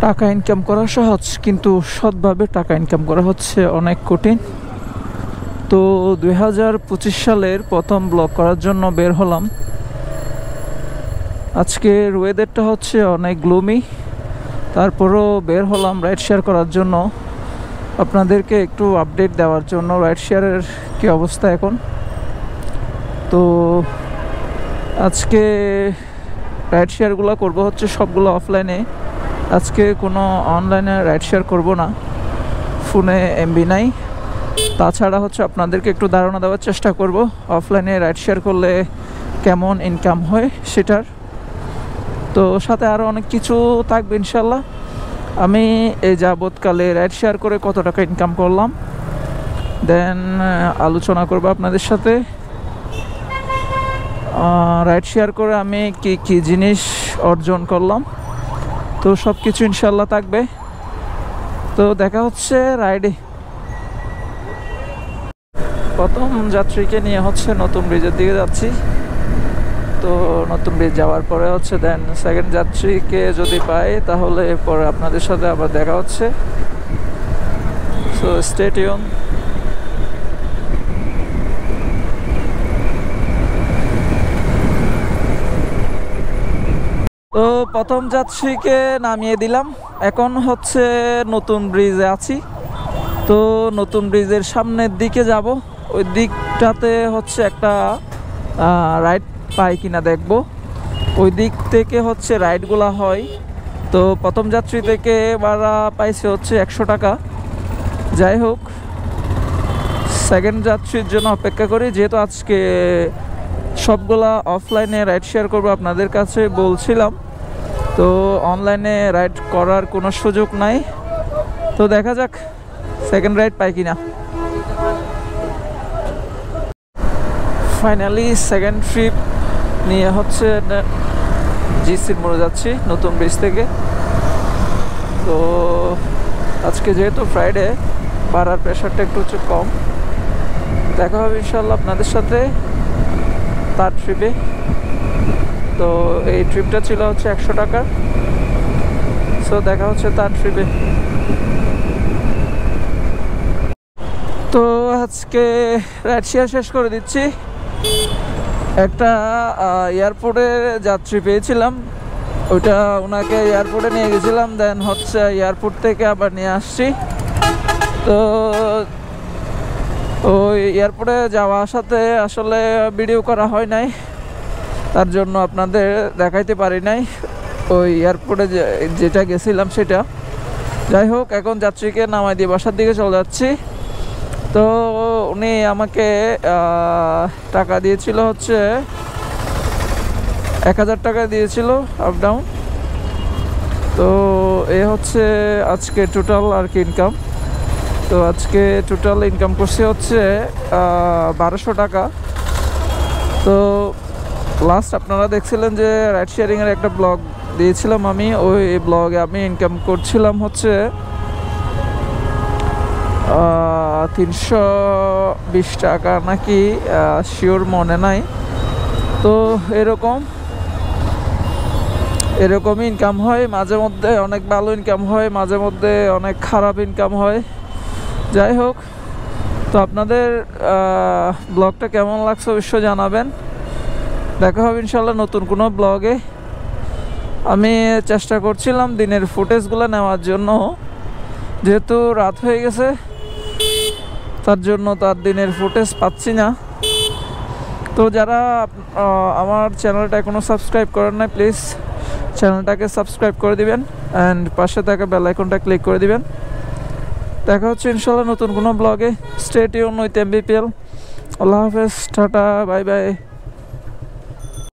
টাকা ইনকাম করা সহজ, কিন্তু সৎভাবে টাকা ইনকাম করা হচ্ছে অনেক কঠিন। তো 2025 সালের প্রথম ব্লগ করার জন্য বের হলাম। আজকের ওয়েদারটা হচ্ছে অনেক গ্লুমি, তারপরও বের হলাম রাইড শেয়ার করার জন্য, আপনাদেরকে একটু আপডেট দেওয়ার জন্য রাইড শেয়ারের কী অবস্থা এখন। তো আজকে রাইড শেয়ারগুলো করবো হচ্ছে সবগুলো অফলাইনে, আজকে কোনো অনলাইনে রাইড শেয়ার করবো না, ফোনে এমবি নাই। তাছাড়া হচ্ছে আপনাদেরকে একটু ধারণা দেওয়ার চেষ্টা করব অফলাইনে রাইড শেয়ার করলে কেমন ইনকাম হয় সেটার। তো সাথে আরও অনেক কিছু থাকবে ইনশাল্লাহ। আমি এই যাবৎকালে রাইড শেয়ার করে কত টাকা ইনকাম করলাম দেন আলোচনা করব আপনাদের সাথে। রাইড শেয়ার করে আমি কি জিনিস অর্জন করলাম, তো সব কিছু ইনশাল্লাহ থাকবে। তো দেখা হচ্ছে রাইডে। প্রথম যাত্রীকে নিয়ে হচ্ছে নতুন ব্রিজের দিকে যাচ্ছি। তো নতুন ব্রিজ যাওয়ার পরে হচ্ছে দেন সেকেন্ড যাত্রীকে যদি পাই তাহলে পরে আপনাদের সাথে আবার দেখা হচ্ছে। So stay tune. তো প্রথম যাত্রীকে নামিয়ে দিলাম, এখন হচ্ছে নতুন ব্রিজে আছি। তো নতুন ব্রিজের সামনের দিকে যাব, ওই দিকটাতে হচ্ছে একটা রাইড পাই কিনা দেখব। ওই দিক থেকে হচ্ছে রাইডগুলো হয়। তো প্রথম যাত্রী থেকে ভাড়া পাইছে হচ্ছে 100 টাকা। যাই হোক, সেকেন্ড যাত্রীর জন্য অপেক্ষা করি, যেহেতু আজকে সবগুলা অফলাইনে রাইড শেয়ার করবো আপনাদের কাছে বলছিলাম। তো অনলাইনে রাইড করার কোনো সুযোগ নাই। তো দেখা যাক সেকেন্ড রাইড পাই কিনা। ফাইনালি সেকেন্ড ট্রিপ নিয়ে হচ্ছে জিসির মোড়ে যাচ্ছি নতুন ব্রিজ থেকে। তো আজকে যেহেতু ফ্রাইডে, ভাড়ার প্রেশারটা একটু কম। দেখা হবে ইনশাল্লাহ আপনাদের সাথে তার ট্রিপে। তো এই ট্রিপটা ছিল হচ্ছে 100 টাকা। সো দেখা হচ্ছে তার ট্রিপে। তো আজকে রাইড শেয়ার শেষ করে দিচ্ছি। একটা এয়ারপোর্টের যাত্রী পেয়েছিলাম, ওইটা ওনাকে এয়ারপোর্টে নিয়ে গেছিলাম, দেন হচ্ছে এয়ারপোর্ট থেকে আবার নিয়ে আসছি। তো ওই এয়ারপোর্টে যাওয়া আসাতে আসলে ভিডিও করা হয় নাই, তার জন্য আপনাদের দেখাইতে পারি নাই ওই এয়ারপোর্টে যেটা গেছিলাম সেটা। যাই হোক, এখন যাত্রীকে নামাই দিয়ে বাসার দিকে চলে যাচ্ছি। তো উনি আমাকে টাকা দিয়েছিল হচ্ছে 1000 টাকা দিয়েছিল আপ ডাউন। তো এ হচ্ছে আজকে টোটাল আর কি ইনকাম। তো আজকে টোটাল ইনকাম করছে হচ্ছে 1200 টাকা। তো লাস্ট আপনারা দেখছিলেন যে রাইড শেয়ারিংয়ের একটা ব্লগ দিয়েছিলাম আমি, ওই ব্লগে আমি ইনকাম করছিলাম হচ্ছে 320 টাকা নাকি, শিওর মনে নাই। তো এরকমই ইনকাম হয়, মাঝে মধ্যে অনেক ভালো ইনকাম হয়, মাঝে মধ্যে অনেক খারাপ ইনকাম হয়। যাই হোক, তো আপনাদের ব্লগটা কেমন লাগছে অবশ্যই জানাবেন। দেখা হবে ইনশাল্লাহ নতুন কোনো ব্লগে। আমি চেষ্টা করছিলাম দিনের ফুটেজগুলো নেওয়ার জন্য, যেহেতু রাত হয়ে গেছে তার জন্য তার দিনের ফুটেজ পাচ্ছি না। তো যারা আমার চ্যানেলটা এখনও সাবস্ক্রাইব করেন না, প্লিজ চ্যানেলটাকে সাবস্ক্রাইব করে দিবেন অ্যান্ড পাশে থাকা বেল আইকনটা ক্লিক করে দিবেন। দেখা হচ্ছে ইনশাল্লাহ নতুন কোনো ব্লগে। Stay tune with MBPL। আল্লাহ হাফেজ, টাটা, বাই বাই।